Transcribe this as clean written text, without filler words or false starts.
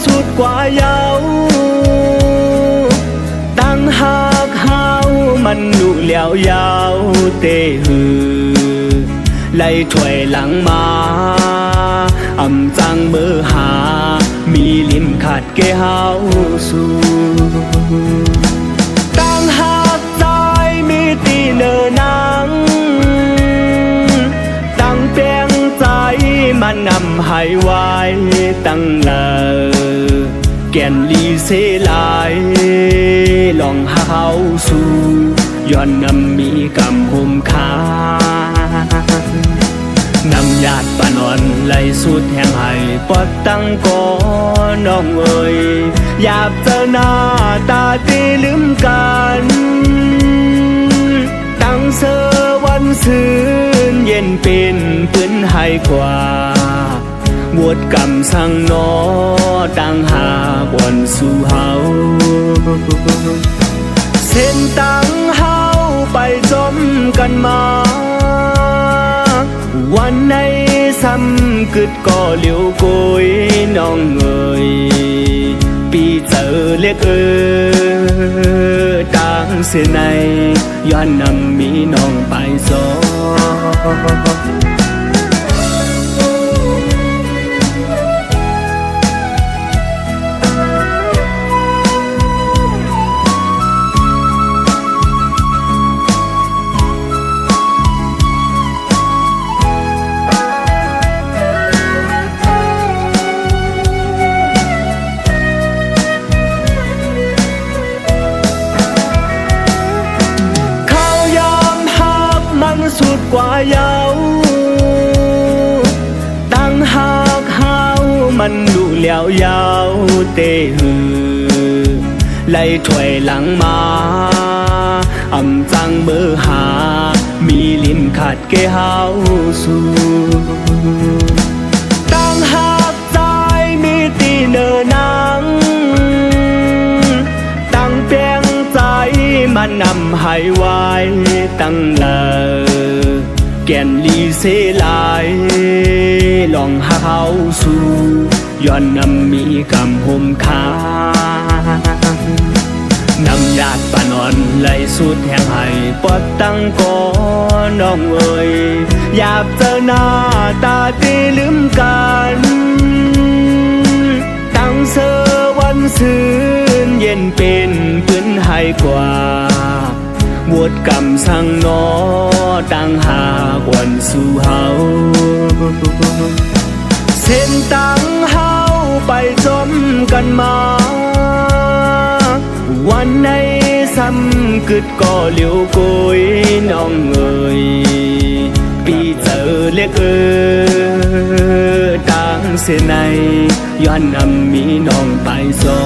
สุดกว่าเยาตั้งหากเฮามันดุเหลียวยาวเตหือไล่ถอยหลังมาอำจังเบอร์หามีลิ้นขาดเกเฮาสู่ตั้งหากใจมีตีเนอนังตั้งเปียงใจมันนำให้ไว้ตั้งแก่นลีเสลายลองหาเฮาสู่ย้อนนำมีกำห่มขานำญาติปานอนไหลสุดแห่งให้ปอดตั้งก่อน้องเอ่ยอยากเจอหน้าตาตีลืมกันตั้งเสอวันซื่นเย็นเป็นปืนให้กว่าบวดกำสั่งนอตั้งหากวันสู่เฮาเส้นตั้งเฮาไปจมกันมาวันในซ้ำกึดก็เหลียวโกยน้องเอ่ยปีเจอเล็กตั้งเส้นในย้อนนำมีน้องไปซอสุดกว่าเยาตั้งหากเฮามันดุเหลียวยาวเตหือไล่ถอยหลังมาอำจังเบอร์หามีลิ้นขาดเกเฮาสู่ตั้งหากใจมีตีเนอนังตั้งเปียงใจมันนำให้ไว้ตั้งแก่นลีเสลายลองหาเฮาสู่ย้อนนำมีกำห่มขานำญาติปานอนไหลสุดแห่งให้ปอดตั้งก่อน้องเอ่ยอยากเจอหน้าตาตีลืมกันตั้งเสอวันซื่นเย็นเป็นปืนให้กว่าบวดกำสั่งนอตั้งหากวันสู่เฮาเส้นตั้งเฮาไปจมกันมาวันในซ้ำกึดก็เหลียวโกยน้องเอ่ยปีเจอเล็กตั้งเส้นในย้อนนำมีน้องไปซอ